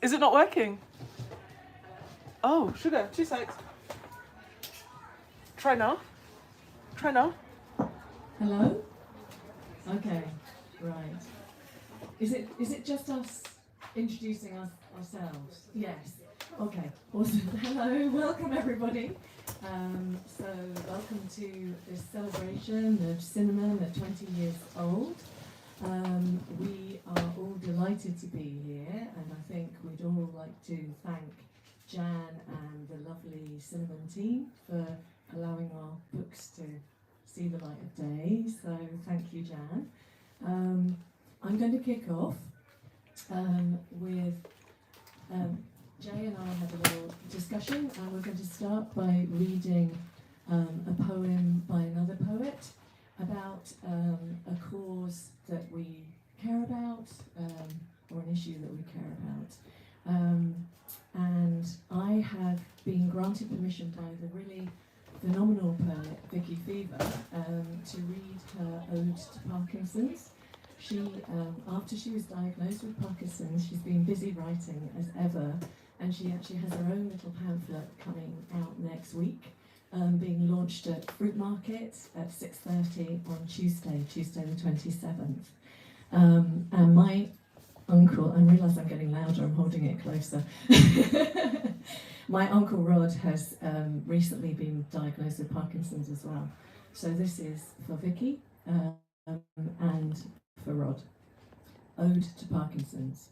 Is it not working? Oh, sugar, 2 secs. Try now. Try now. Hello? Okay, right. Is it just us introducing ourselves? Yes. Okay, awesome. Hello, welcome everybody. So welcome to this celebration of cinnamon at 20 years old. We are all delighted to be here, and I think we'd all like to thank Jan and the lovely Cinnamon team for allowing our books to see the light of day, so thank you, Jan. I'm going to kick off with Jay and I had a little discussion, and we're going to start by reading a poem by another poet about a cause that we care about, or an issue that we care about. And I have been granted permission by the really phenomenal poet Vicky Fever to read her ode to Parkinson's. She, after she was diagnosed with Parkinson's, she's been busy writing as ever, and she actually has her own little pamphlet coming out next week, being launched at Fruit Market at 6:30 on Tuesday the 27th. And my uncle, I realise I'm getting louder, I'm holding it closer. My uncle Rod has recently been diagnosed with Parkinson's as well. So this is for Vicky and for Rod. Ode to Parkinson's.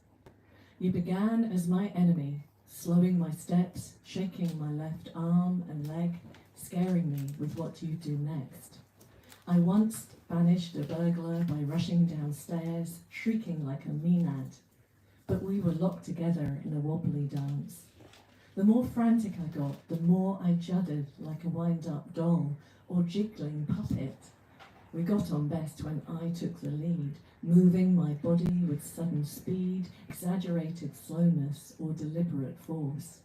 You began as my enemy, slowing my steps, shaking my left arm and leg, scaring me with what you do next. I once banished a burglar by rushing downstairs, shrieking like a Maenad. But we were locked together in a wobbly dance. The more frantic I got, the more I juddered like a wind-up doll or jiggling puppet. We got on best when I took the lead, moving my body with sudden speed, exaggerated slowness, or deliberate force.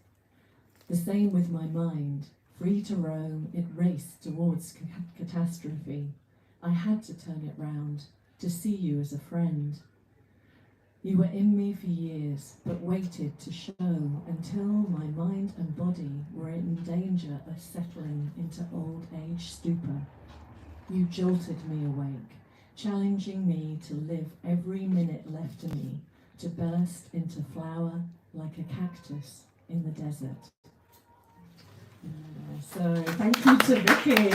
The same with my mind. Free to roam, it raced towards catastrophe. I had to turn it round, to see you as a friend. You were in me for years, but waited to show until my mind and body were in danger of settling into old age stupor. You jolted me awake, challenging me to live every minute left to me, to burst into flower like a cactus in the desert. So thank you to Vicky.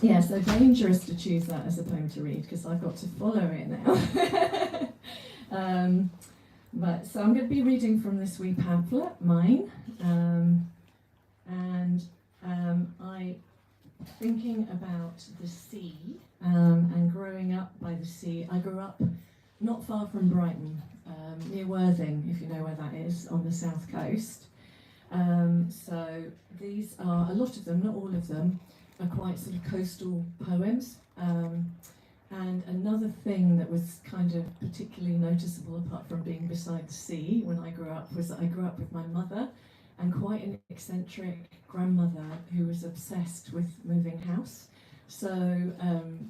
Yeah, so dangerous to choose that as a poem to read because I've got to follow it now. So I'm going to be reading from this wee pamphlet, mine, and I thinking about the sea and growing up by the sea. I grew up not far from Brighton, near Worthing, if you know where that is, on the south coast. So these are, a lot of them, not all of them, are quite sort of coastal poems. And another thing that was kind of particularly noticeable, apart from being beside the sea when I grew up, was that I grew up with my mother and quite an eccentric grandmother who was obsessed with moving house. So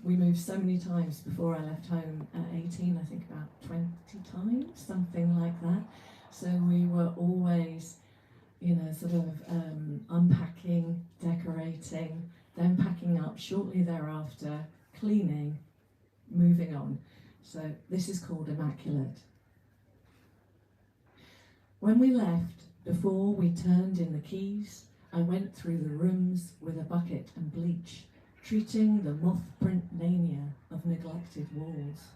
we moved so many times before I left home at 18, I think about 20 times, something like that. So we were always, sort of unpacking, decorating, then packing up shortly thereafter, cleaning, moving on. So this is called Immaculate. When we left, before we turned in the keys, I went through the rooms with a bucket and bleach, treating the moth print mania of neglected walls.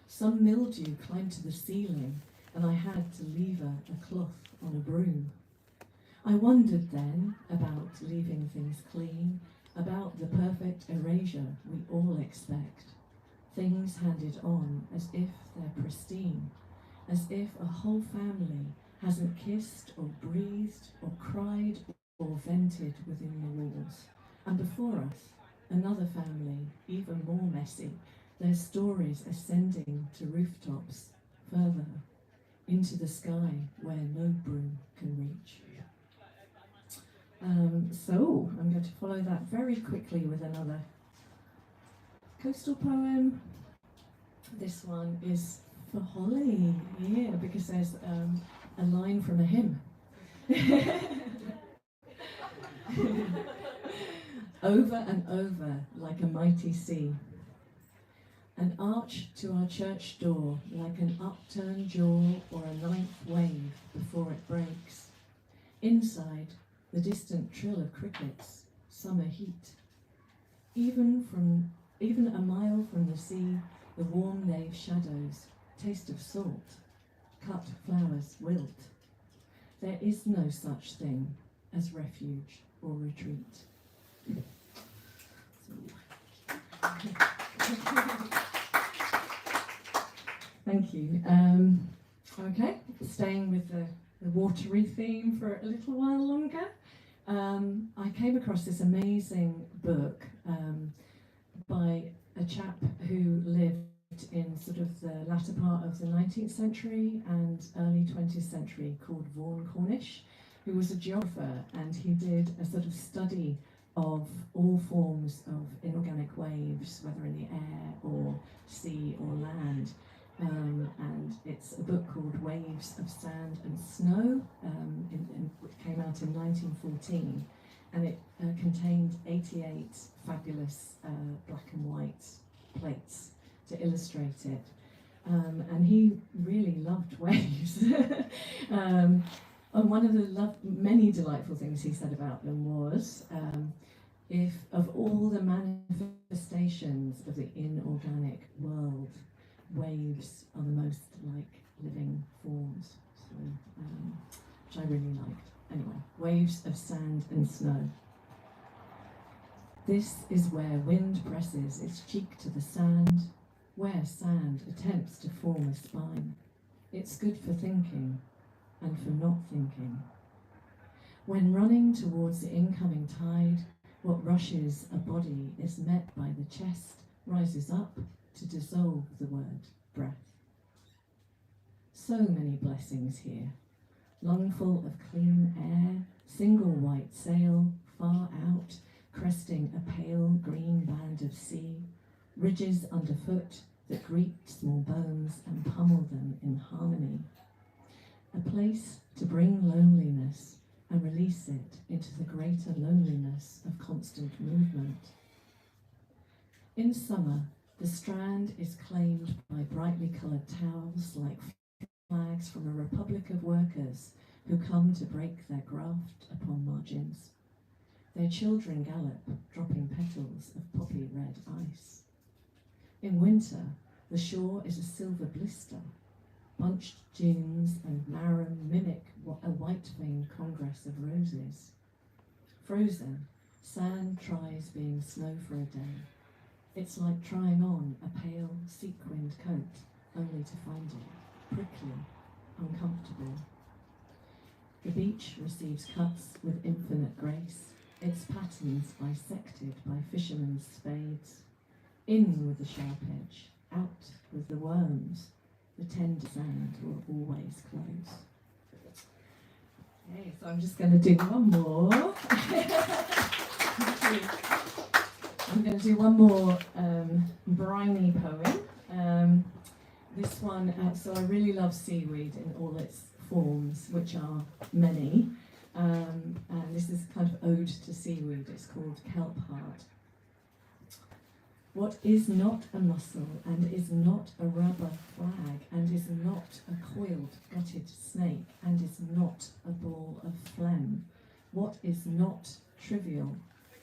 Some mildew climbed to the ceiling, and I had to lever a cloth on a broom. I wondered then about leaving things clean, about the perfect erasure we all expect. Things handed on as if they're pristine, as if a whole family hasn't kissed or breathed or cried or vented within the walls. And before us, another family, even more messy, their stories ascending to rooftops, further, into the sky where no broom can reach. So I'm going to follow that very quickly with another coastal poem. This one is for Holly, yeah, because there's a line from a hymn. Over and over like a mighty sea, an arch to our church door like an upturned jaw or a ninth wave before it breaks. Inside, the distant trill of crickets, summer heat. Even a mile from the sea, the warm nave shadows, taste of salt, cut flowers wilt. There is no such thing as refuge or retreat. Thank you. Okay, staying with the watery theme for a little while longer. I came across this amazing book by a chap who lived in sort of the latter part of the 19th century and early 20th century, called Vaughan Cornish, who was a geographer, and he did a sort of study of all forms of inorganic waves, whether in the air or sea or land. And it's a book called Waves of Sand and Snow, which came out in 1914, and it contained 88 fabulous black and white plates to illustrate it. And he really loved waves. And one of the many delightful things he said about them was, if of all the manifestations of the inorganic world, waves are the most like living forms, so, which I really liked. Anyway, Waves of Sand and Snow. This is where wind presses its cheek to the sand, where sand attempts to form a spine. It's good for thinking and for not thinking. When running towards the incoming tide, what rushes a body is met by the chest, rises up to dissolve the word breath. So many blessings here. Lungful of clean air, single white sail, far out, cresting a pale green band of sea, ridges underfoot that greet small bones and pummel them in harmony. A place to bring loneliness and release it into the greater loneliness of constant movement. In summer, the strand is claimed by brightly coloured towels like flags from a republic of workers who come to break their graft upon margins. Their children gallop, dropping petals of poppy red ice. In winter, the shore is a silver blister. Bunched dunes and marram mimic a white-veined congress of roses. Frozen, sand tries being snow for a day. It's like trying on a pale, sequined coat, only to find it prickly, uncomfortable. The beach receives cuts with infinite grace, its patterns bisected by fishermen's spades. In with the sharp edge, out with the worms. The tender sand will always close. Okay, so I'm just going to do one more. I'm going to do one more briny poem. This one, so I really love seaweed in all its forms, which are many. And this is kind of ode to seaweed. It's called Kelp Heart. What is not a mussel, and is not a rubber flag, and is not a coiled, gutted snake, and is not a ball of phlegm? What is not trivial?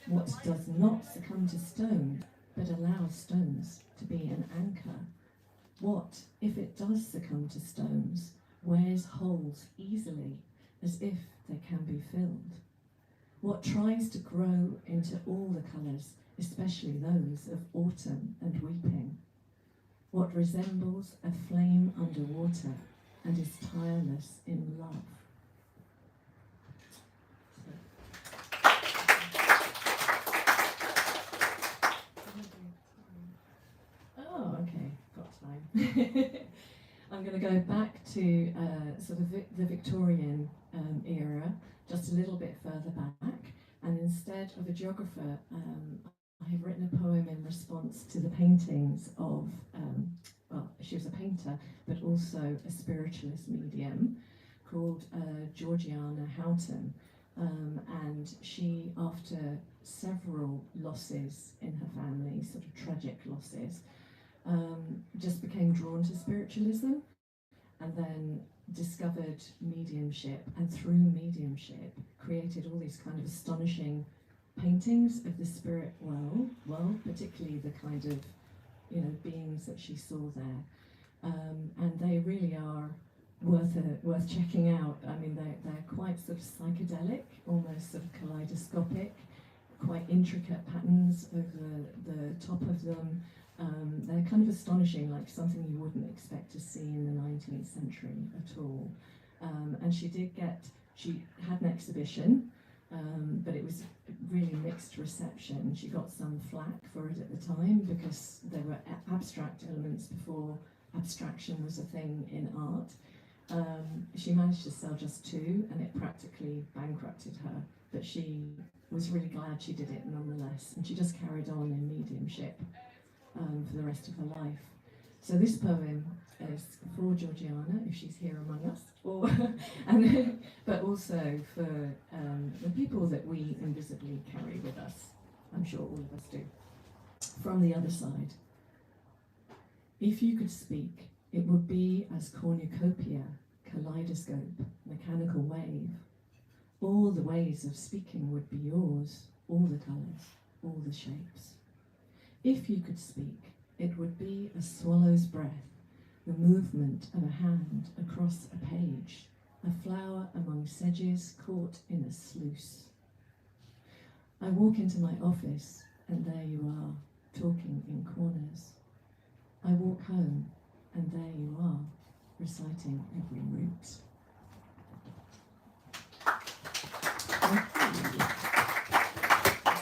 What does not succumb to stone, but allows stones to be an anchor? What, if it does succumb to stones, wears holes easily, as if they can be filled? What tries to grow into all the colours, especially those of autumn and weeping? What resembles a flame underwater and is tireless in love? Oh, okay, got time. I'm going to go back to sort of the Victorian era, just a little bit further back, and instead of a geographer, I have written a poem in response to the paintings of, well, she was a painter, but also a spiritualist medium called Georgiana Houghton. And she, after several losses in her family, sort of tragic losses, just became drawn to spiritualism and then discovered mediumship, and through mediumship created all these kind of astonishing paintings of the spirit world, particularly the kind of, you know, beings that she saw there. And they really are worth checking out. I mean, they're quite sort of psychedelic, almost sort of kaleidoscopic, quite intricate patterns over the top of them. They're kind of astonishing, like something you wouldn't expect to see in the 19th century at all. And she had an exhibition, but it was really mixed reception. She got some flack for it at the time because there were abstract elements before abstraction was a thing in art. She managed to sell just 2, and it practically bankrupted her, but she was really glad she did it nonetheless, and she just carried on in mediumship for the rest of her life. So this poem is for Georgiana, if she's here among us, but also for the people that we invisibly carry with us. I'm sure all of us do. From the other side. If you could speak, it would be as cornucopia, kaleidoscope, mechanical wave. All the ways of speaking would be yours, all the colours, all the shapes. If you could speak, it would be a swallow's breath, the movement of a hand across a page, a flower among sedges caught in a sluice. I walk into my office, and there you are, talking in corners. I walk home, and there you are, reciting every root.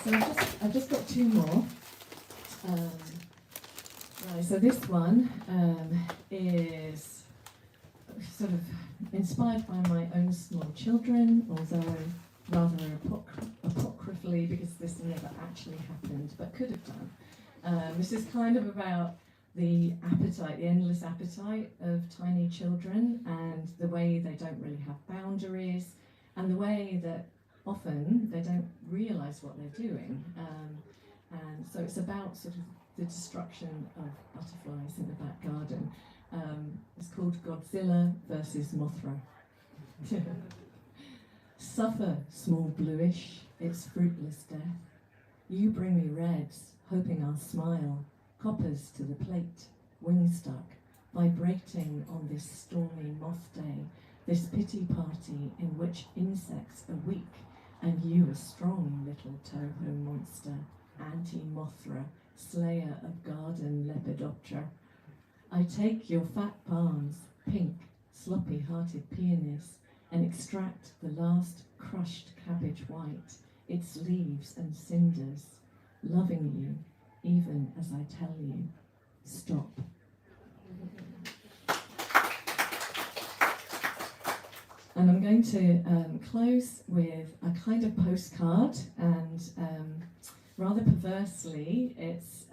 So I've just got 2 more. Right, so this one is sort of inspired by my own small children, although rather apocryphally, because this never actually happened, but could have done. This is kind of about the appetite, the endless appetite of tiny children, and the way they don't really have boundaries, and the way that often they don't realise what they're doing. And so it's about sort of the destruction of butterflies in the back garden. It's called Godzilla versus Mothra. Suffer, small bluish, its fruitless death. You bring me reds, hoping I'll smile, coppers to the plate, wing stuck, vibrating on this stormy moth day, this pity party in which insects are weak, and you a strong little Toho monster, anti-Mothra, slayer of garden Lepidoptera. I take your fat palms, pink, sloppy-hearted peonies, and extract the last crushed cabbage white, its leaves and cinders, loving you, even as I tell you, stop. And I'm going to close with a kind of postcard, and rather perversely, it's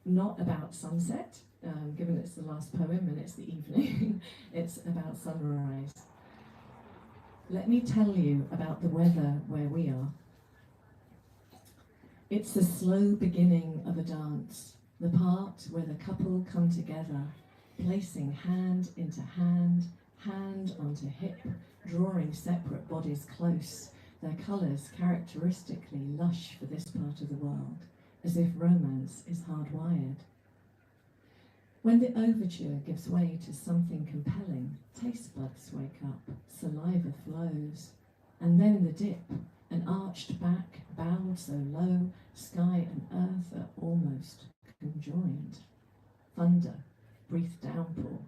not about sunset, given it's the last poem and it's the evening. It's about sunrise. Let me tell you about the weather where we are. It's the slow beginning of a dance, the part where the couple come together, placing hand into hand, hand onto hip, drawing separate bodies close, their colours characteristically lush for this part of the world, as if romance is hardwired. When the overture gives way to something compelling, taste buds wake up, saliva flows, and then the dip, an arched back, bowed so low, sky and earth are almost conjoined. Thunder, brief downpour,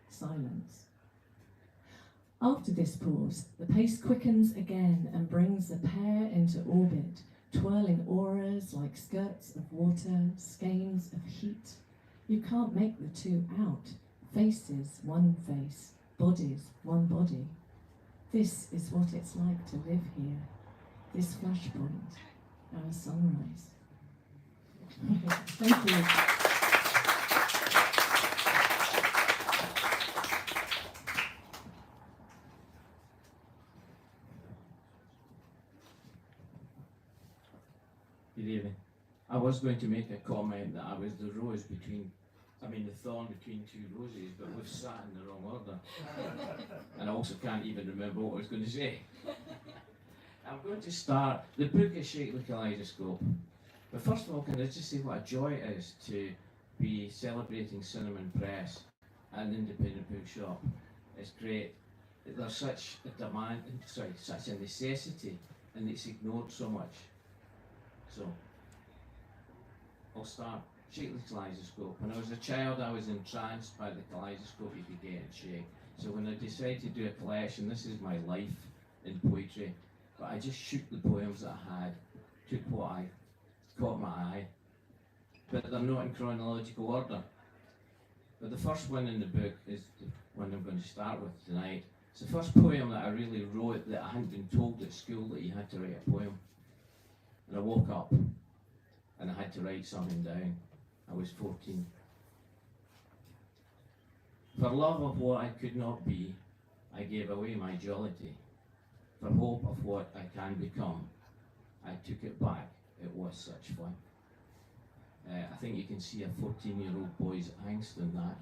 silence. After this pause, the pace quickens again and brings the pair into orbit, twirling auras like skirts of water, skeins of heat. You can't make the two out. Faces, one face. Bodies, one body. This is what it's like to live here. This flashpoint, our sunrise. Thank you. Good evening. I was going to make a comment that I was the the thorn between two roses, but we've sat in the wrong order. And I also can't even remember what I was going to say. I'm going to start. The book is shaped like a kaleidoscope. But first of all, can I just say what a joy it is to be celebrating Cinnamon Press, an independent bookshop. It's great. There's such a demand, such a necessity, and it's ignored so much. So, I'll start. Shake the kaleidoscope. When I was a child, I was entranced by the kaleidoscope you could get and shake. So when I decided to do a collection, this is my life in poetry. But I just shook the poems that I had, took what I caught my eye. But they're not in chronological order. But the first one in the book is the one I'm going to start with tonight. It's the first poem that I really wrote that I hadn't been told at school that you had to write a poem. And I woke up and I had to write something down. I was 14. For love of what I could not be, I gave away my jollity. For hope of what I can become, I took it back. It was such fun. I think you can see a 14-year-old boy's angst in that.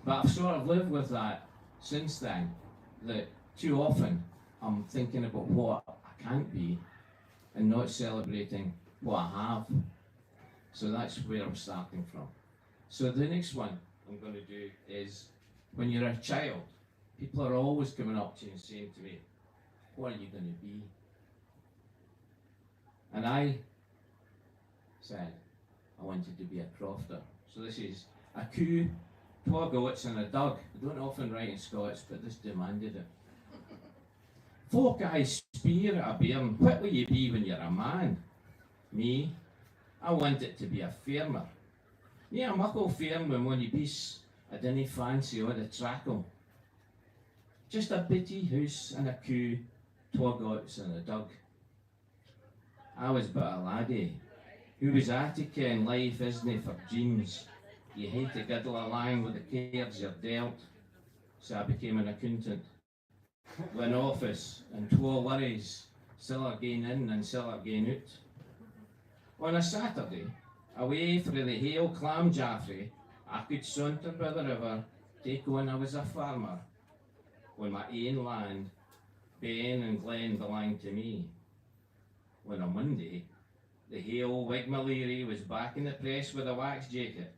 But I've sort of lived with that since then, that too often I'm thinking about what I can't be and not celebrating what I have. So that's where I'm starting from. So the next one I'm going to do is, when you're a child, people are always coming up to you and saying to me, what are you going to be? And I said I wanted to be a crofter. So this is a coo, 2 goats and a dug. I don't often write in Scots, but this demanded it. Folk I spear at a bairn, what will you be when you're a man? Me, I want it to be a farmer. Yeah, a muckle farm when one piece, I didn't fancy all the trackle. Just a bitty house and a coo, 2 goats and a dug. I was but a laddie, who was attica in life isn't for dreams. You hate to girdle along with the cares you're dealt. So I became an accountant. With an office and 2 worries, siller gain in and siller gain out. On a Saturday, away frae the hale clam jaffrey, I could saunter by the river, take on I was a farmer. On my ain land, Ben and Glen belonged to me. On a Monday, the hale Wigmaleary was back in the press with a wax jacket.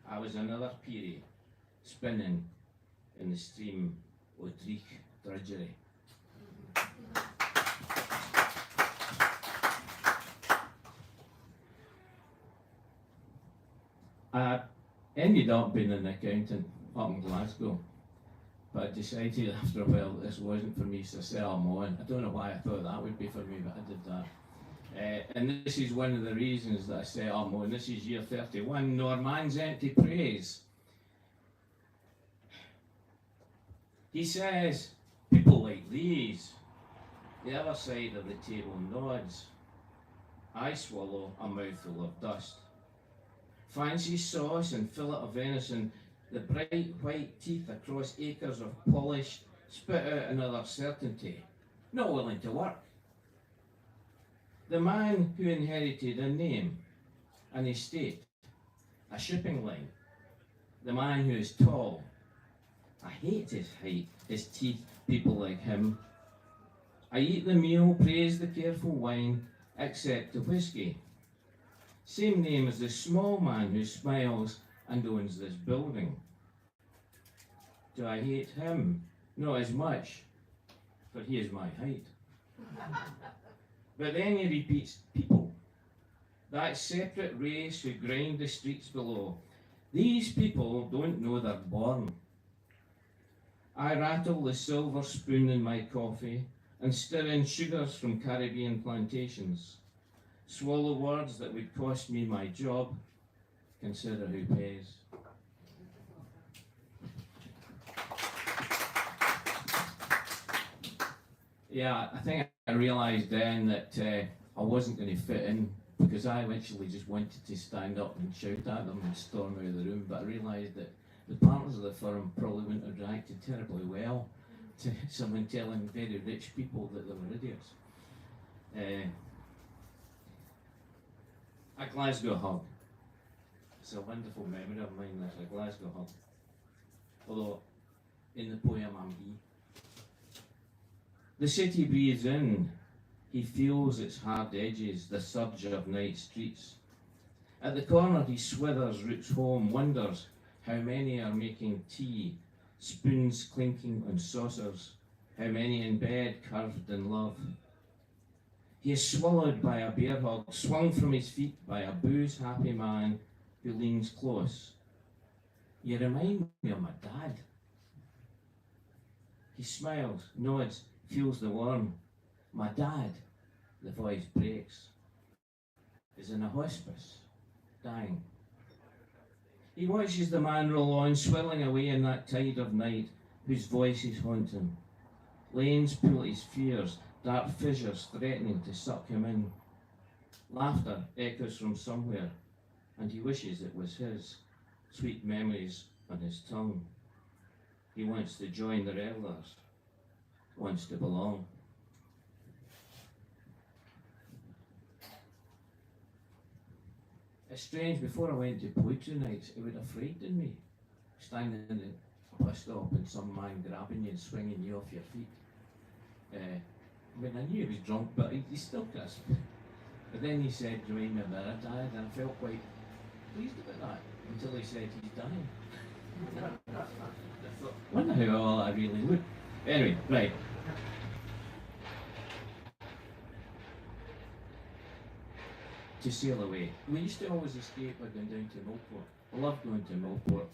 I was another peerie, spinning in the stream o' dreich drudgery. I ended up being an accountant up in Glasgow, but I decided after a while that this wasn't for me, so I set them on. I don't know why I thought that would be for me, but I did that. And this is one of the reasons that I set up on. This is year 31, Nor Man's Empty Praise. He says, people like these, the other side of the table nods. I swallow a mouthful of dust. Fancy sauce and fillet of venison, the bright white teeth across acres of polish, spit out another certainty, not willing to work. The man who inherited a name, an estate, a shipping line, the man who is tall. I hate his height, his teeth, people like him. I eat the meal, praise the careful wine, accept the whiskey. Same name as the small man who smiles and owns this building. Do I hate him? Not as much, for he is my height. But then he repeats people, that separate race who grind the streets below. These people don't know they're born. I rattle the silver spoon in my coffee and stir in sugars from Caribbean plantations. Swallow words that would cost me my job. Consider who pays. Yeah, I think I realised then that I wasn't going to fit in because I eventually just wanted to stand up and shout at them and storm out of the room, but I realised that the partners of the firm probably wouldn't have reacted terribly well to someone telling very rich people that they were idiots. A Glasgow hug. It's a wonderful memory of mine, this, a Glasgow hug. Although, in the poem I'm he. The city breathes in, he feels its hard edges, the surge of night streets. At the corner he swithers, roots home, wonders how many are making tea, spoons clinking on saucers, how many in bed curved in love. He is swallowed by a bear hug, swung from his feet by a booze-happy man who leans close. You remind me of my dad. He smiles, nods, feels the warmth. My dad, the voice breaks, is in a hospice, dying. He watches the man roll on, swirling away in that tide of night whose voices haunt him. Lanes pull at his fears, dark fissures threatening to suck him in. Laughter echoes from somewhere, and he wishes it was his, sweet memories on his tongue. He wants to join the revellers, wants to belong. It's strange, before I went to poetry nights, it would have frightened me, standing in the bus stop and some man grabbing you and swinging you off your feet. I mean, I knew he was drunk, but he still does. But then he said, remind me of my dad, and I felt quite pleased about that, until he said he's dying. I thought, wonder how well I really would. Anyway, right. To sail away. We used to always escape by going down to Millport. I love going to Millport.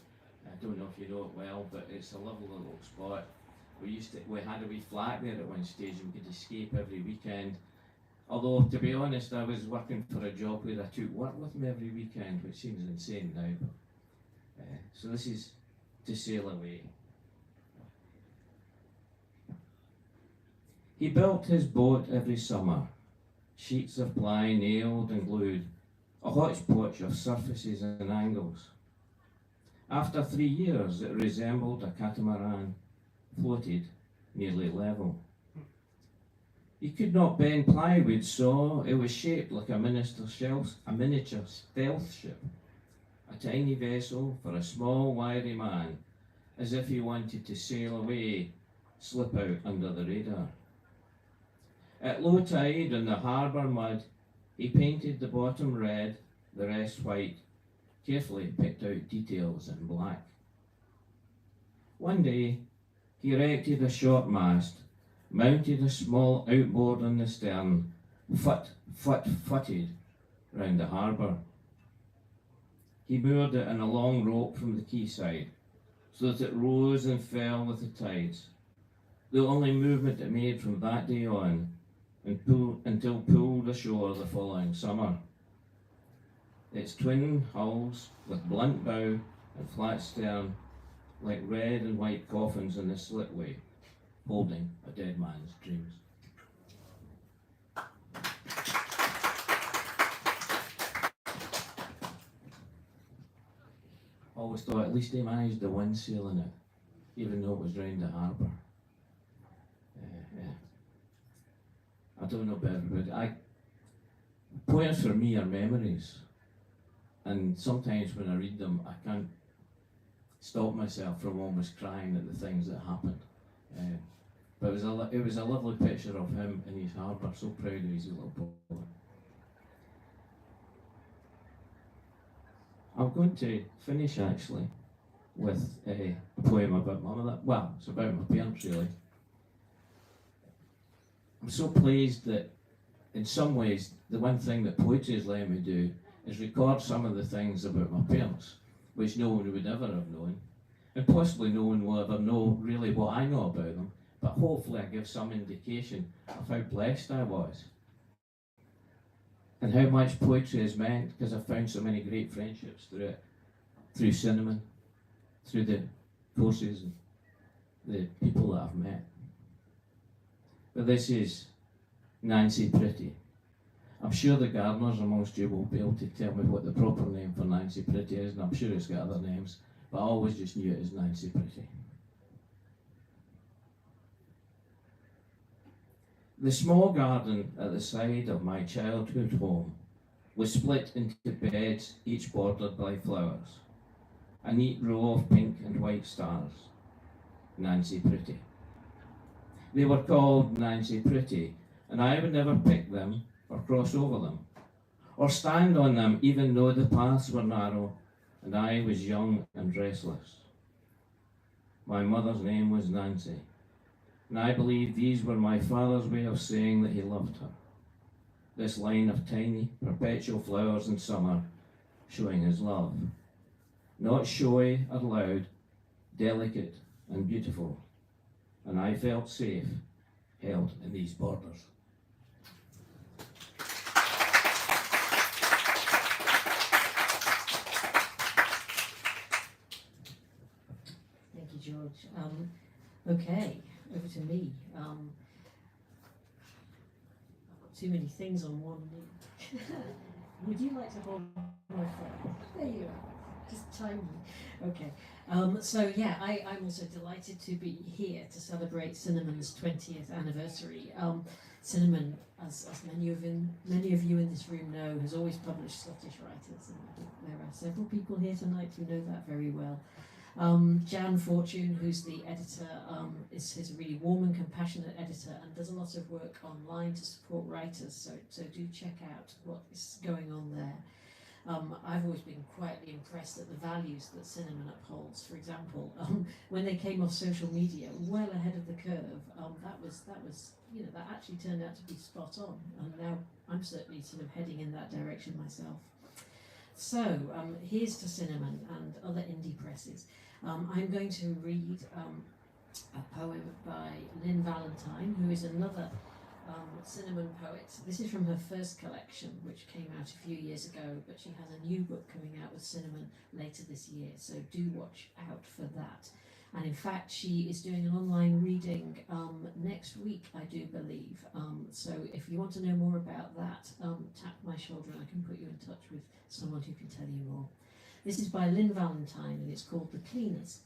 I don't know if you know it well, but it's a lovely little spot. We had a wee flat there at one stage and we could escape every weekend. Although, to be honest, I was working for a job where I took work with me every weekend, which seems insane now. But, so this is To Sail Away. He built his boat every summer. Sheets of ply nailed and glued, a hodgepodge of surfaces and angles. After 3 years it resembled a catamaran, floated nearly level. He could not bend plywood, so it was shaped like a miniature stealth ship, a tiny vessel for a small wiry man, as if he wanted to sail away, slip out under the radar. At low tide in the harbour mud, he painted the bottom red, the rest white, carefully picked out details in black. One day, he erected a short mast, mounted a small outboard on the stern, futted round the harbour. He moored it in a long rope from the quayside, so that it rose and fell with the tides, the only movement it made from that day on, until pulled ashore the following summer. Its twin hulls, with blunt bow and flat stern, like red and white coffins in the slitway, holding a dead man's dreams. Always thought at least he managed the wind sail in it, even though it was round the harbour. I don't know about everybody. Poems for me are memories, and sometimes when I read them, I can't stop myself from almost crying at the things that happened. But it was a lovely picture of him in his harbour, so proud of his little boy. I'm going to finish actually with a poem about my mother. Well, it's about my parents really. I'm so pleased that in some ways the one thing that poetry has let me do is record some of the things about my parents, which no one would ever have known, and possibly no one will ever know really what I know about them, but hopefully I give some indication of how blessed I was and how much poetry has meant, because I've found so many great friendships through it, through cinema, through the courses and the people that I've met. But this is Nancy Pretty, I'm sure the gardeners amongst you will be able to tell me what the proper name for Nancy Pretty is, and I'm sure it's got other names, but I always just knew it as Nancy Pretty. The small garden at the side of my childhood home was split into beds, each bordered by flowers. A neat row of pink and white stars. Nancy Pretty. They were called Nancy Pretty, and I would never pick them or cross over them, or stand on them even though the paths were narrow and I was young and restless. My mother's name was Nancy, and I believe these were my father's way of saying that he loved her. This line of tiny, perpetual flowers in summer, showing his love. Not showy or loud, delicate and beautiful, and I felt safe, held in these borders. Thank you, George. Okay, over to me. I've got too many things on one knee. Would you like to hold my phone? There you are. Just tiny. Okay. So yeah, I'm also delighted to be here to celebrate Cinnamon's 20th anniversary. Cinnamon, as many of you in this room know, has always published Scottish writers, and I think there are several people here tonight who know that very well. Jan Fortune, who's the editor, is his really warm and compassionate editor and does a lot of work online to support writers, so do check out what is going on there. I've always been quietly impressed at the values that Cinnamon upholds. For example, when they came off social media, well ahead of the curve, that was that actually turned out to be spot on, and now I'm certainly sort of heading in that direction myself. So here's to Cinnamon and other indie presses. I'm going to read a poem by Lynn Valentine, who is another Cinnamon poet. This is from her first collection, which came out a few years ago, but she has a new book coming out with Cinnamon later this year, so do watch out for that. And in fact, she is doing an online reading next week, I do believe. So if you want to know more about that, tap my shoulder and I can put you in touch with someone who can tell you more. This is by Lynn Valentine and it's called The Cleaners.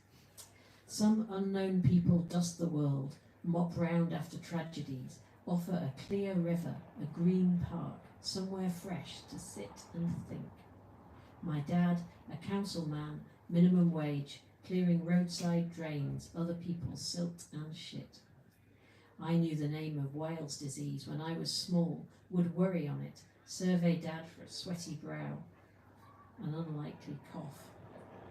Some unknown people dust the world, mop round after tragedies, offer a clear river, a green park, somewhere fresh to sit and think. My dad, a councilman, minimum wage, clearing roadside drains, other people's silt and shit. I knew the name of Wales disease when I was small, would worry on it, survey dad for a sweaty brow, an unlikely cough.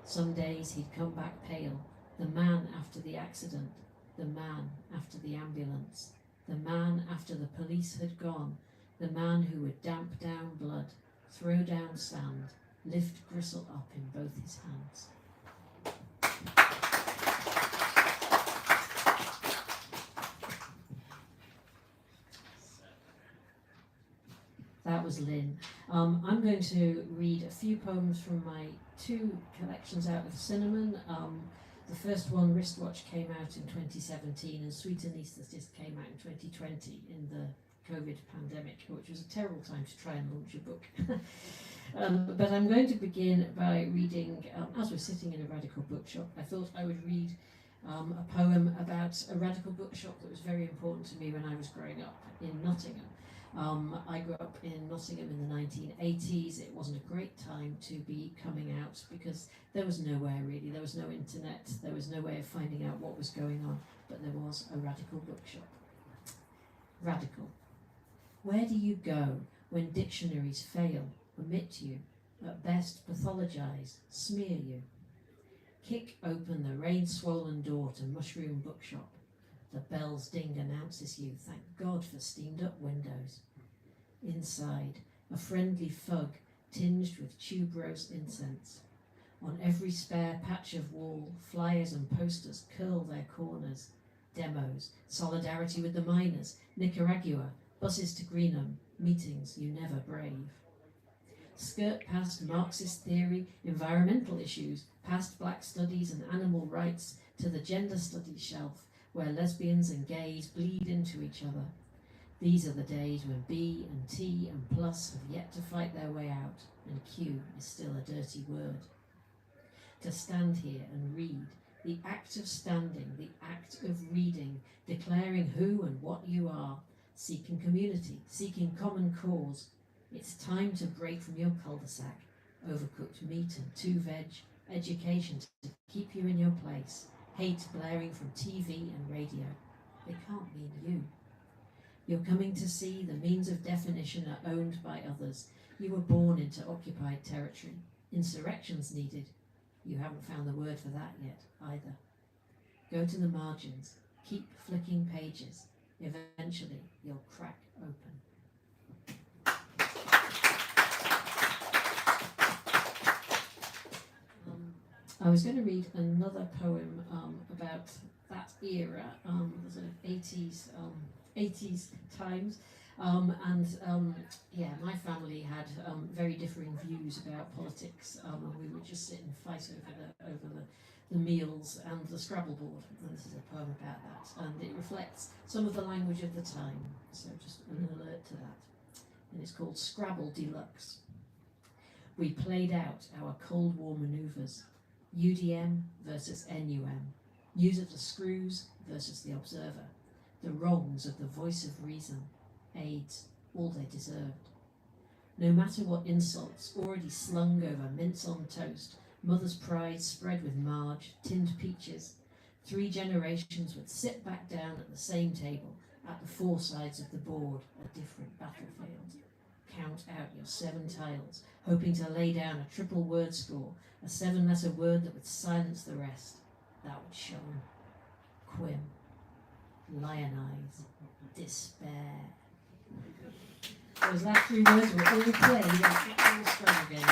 Some days he'd come back pale, the man after the accident, the man after the ambulance, the man after the police had gone, the man who would damp down blood, throw down sand, lift gristle up in both his hands. That was Lynn. I'm going to read a few poems from my two collections out of Cinnamon. The first one, Wristwatch, came out in 2017 and Sweet Anaesthetist came out in 2020 in the COVID pandemic, which was a terrible time to try and launch a book. But I'm going to begin by reading, as we're sitting in a radical bookshop, I thought I would read a poem about a radical bookshop that was very important to me when I was growing up in Nottingham. I grew up in Nottingham in the 1980s. It wasn't a great time to be coming out because there was nowhere really, there was no internet, there was no way of finding out what was going on, but there was a radical bookshop. Radical. Where do you go when dictionaries fail, omit you, at best pathologize, smear you? Kick open the rain-swollen door to Mushroom Bookshop. The bell's ding announces you, thank God for steamed-up windows. Inside, a friendly fug tinged with tuberose incense. On every spare patch of wall, flyers and posters curl their corners. Demos, solidarity with the miners, Nicaragua, buses to Greenham, meetings you never brave. Skirt past Marxist theory, environmental issues, past black studies and animal rights, to the gender studies shelf, where lesbians and gays bleed into each other. These are the days when B and T and plus have yet to fight their way out, and Q is still a dirty word. To stand here and read, the act of standing, the act of reading, declaring who and what you are, seeking community, seeking common cause. It's time to break from your cul-de-sac, overcooked meat and 2 veg, education to keep you in your place, hate blaring from TV and radio. They can't mean you. You're coming to see the means of definition are owned by others. You were born into occupied territory. Insurrections needed. You haven't found the word for that yet, either. Go to the margins. Keep flicking pages. Eventually, you'll crack open. I was going to read another poem about that era, the sort of 80s times, yeah, my family had very differing views about politics, and we would just sit and fight over the meals and the Scrabble board, and this is a poem about that, and it reflects some of the language of the time, so just an alert to that, and it's called Scrabble Deluxe. We played out our Cold War manoeuvres, UDM versus NUM, news of the screws versus the observer, the wrongs of the voice of reason, AIDS, all they deserved. No matter what insults already slung over mince on toast, mother's pride spread with marge, tinned peaches, 3 generations would sit back down at the same table, at the 4 sides of the board, a different battlefield. Count out your 7 tiles, hoping to lay down a triple word score, a 7-letter word that would silence the rest. That would show 'em. Quim. Lionize. Despair. Was that 3 words were all played at all Scrabble games?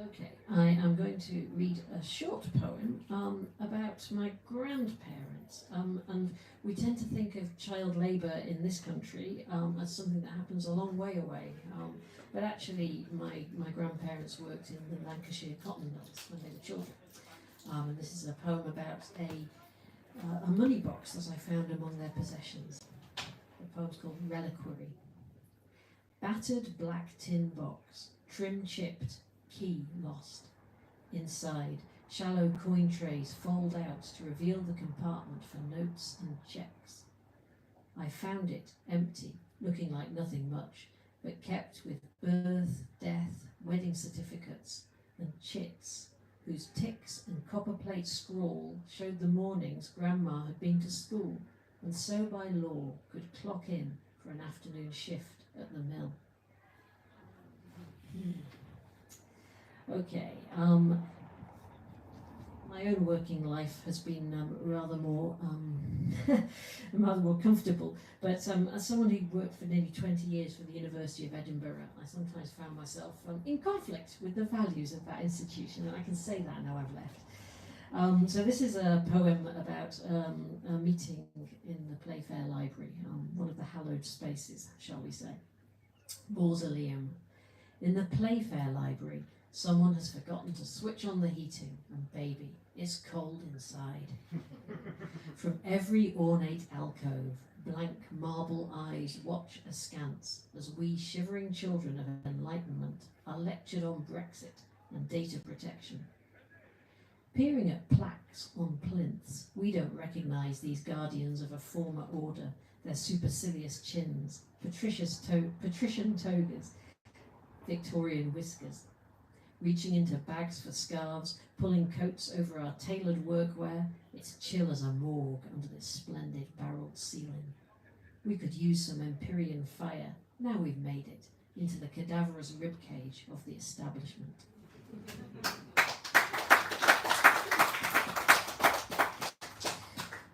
Okay, I am going to read a short poem about my grandparents, and we tend to think of child labour in this country as something that happens a long way away, but actually my grandparents worked in the Lancashire cotton mills when they were children, and this is a poem about a money box that I found among their possessions. The poem's called Reliquary. Battered black tin box, trim chipped, key lost. Inside, shallow coin trays fold out to reveal the compartment for notes and checks. I found it empty, looking like nothing much, but kept with birth, death, wedding certificates, and chits, whose ticks and copperplate scrawl showed the mornings Grandma had been to school, and so by law could clock in for an afternoon shift at the mill. Okay, my own working life has been rather more comfortable, but as someone who worked for nearly 20 years for the University of Edinburgh, I sometimes found myself in conflict with the values of that institution, and I can say that now I've left. So this is a poem about a meeting in the Playfair Library, one of the hallowed spaces, shall we say. Mausoleum. In the Playfair Library, someone has forgotten to switch on the heating, and baby, it's cold inside. From every ornate alcove, blank marble eyes watch askance as we shivering children of enlightenment are lectured on Brexit and data protection. Peering at plaques on plinths, we don't recognise these guardians of a former order, their supercilious chins, patrician togas, Victorian whiskers. Reaching into bags for scarves, pulling coats over our tailored workwear, it's chill as a morgue under this splendid barrelled ceiling. We could use some Empyrean fire, now we've made it, into the cadaverous ribcage of the establishment.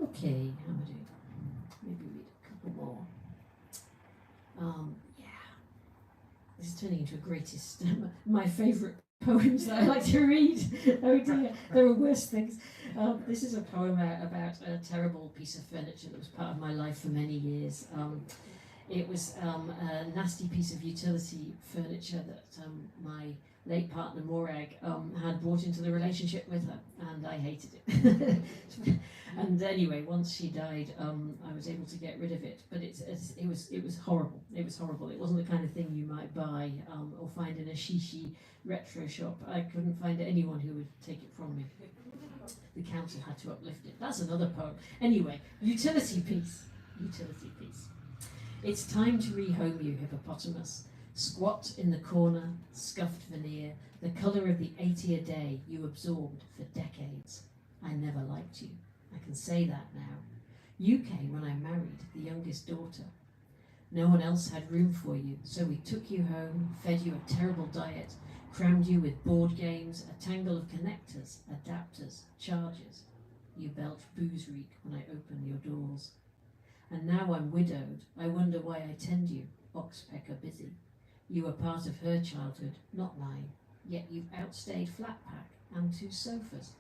Okay, how am I doing? Maybe read a couple more. Yeah, this is turning into a greatest, my favourite poems that I like to read. Oh dear, there are worse things. This is a poem about a terrible piece of furniture that was part of my life for many years. It was a nasty piece of utility furniture that my late partner Morag had brought into the relationship with her, and I hated it. And anyway, once she died, I was able to get rid of it. But it was horrible. It was horrible. It wasn't the kind of thing you might buy or find in a shishi retro shop. I couldn't find anyone who would take it from me. The council had to uplift it. That's another poem. Anyway, utility piece. Utility piece. It's time to rehome you, hippopotamus. Squat in the corner, scuffed veneer, the colour of the 80 a day you absorbed for decades. I never liked you. I can say that now. You came when I married the youngest daughter. No one else had room for you, so we took you home, fed you a terrible diet, crammed you with board games, a tangle of connectors, adapters, chargers. You belch booze reek when I open your doors. And now I'm widowed, I wonder why I tend you, oxpecker busy. You were part of her childhood, not mine, yet you've outstayed flat pack and 2 sofas.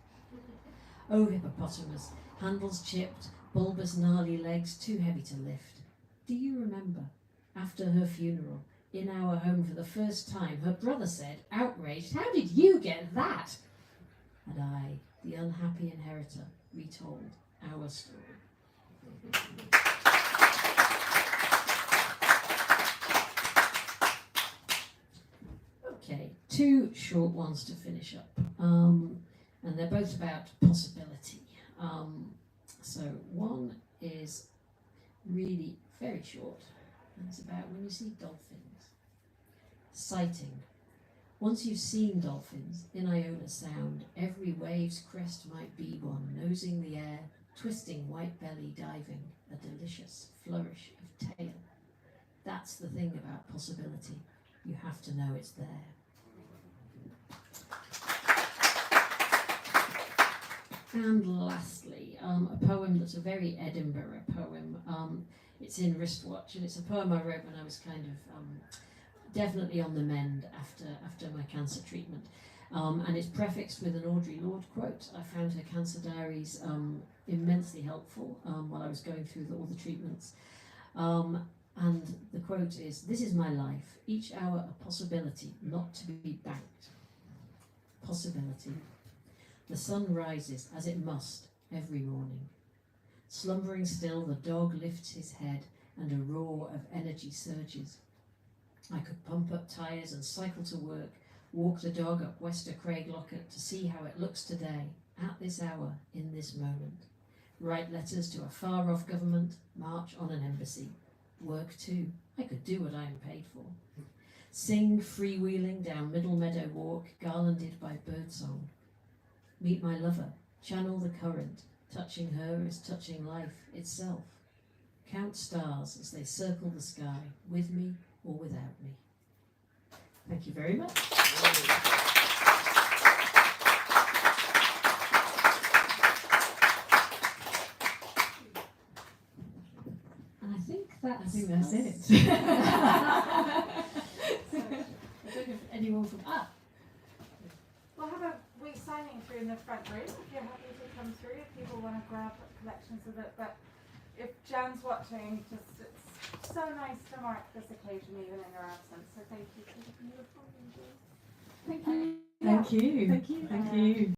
Oh, hippopotamus, handles chipped, bulbous gnarly legs too heavy to lift. Do you remember, after her funeral, in our home for the first time, her brother said, outraged, how did you get that? And I, the unhappy inheritor, retold our story. Okay, 2 short ones to finish up, and they're both about possibility. So one is really very short, and it's about when you see dolphins. Sighting. Once you've seen dolphins in Iona Sound, every wave's crest might be one, nosing the air, twisting white belly diving, a delicious flourish of tail. That's the thing about possibility. You have to know it's there. And lastly, a poem that's a very Edinburgh poem. It's in Wristwatch, and it's a poem I wrote when I was kind of definitely on the mend after my cancer treatment. And it's prefixed with an Audre Lorde quote. I found her cancer diaries immensely helpful while I was going through all the treatments. And the quote is, "This is my life, each hour a possibility, not to be banked." Possibility. The sun rises, as it must, every morning. Slumbering still, the dog lifts his head, and a roar of energy surges. I could pump up tyres and cycle to work, walk the dog up Wester Craig Locket to see how it looks today, at this hour, in this moment. Write letters to a far-off government, march on an embassy. Work too. I could do what I am paid for. Sing freewheeling down Middle Meadow Walk, garlanded by birdsong. Meet my lover, channel the current, touching her is touching life itself. Count stars as they circle the sky, with me or without me. Thank you very much. And I think that's it. I don't know if anyone from We'll have a wee signing through in the front room if you're happy to come through, if people want to grab collections of it. But if Jan's watching, it's so nice to mark this occasion even in your absence. So thank you for the beautiful images. Thank you. Thank you. Thank you. Thank you.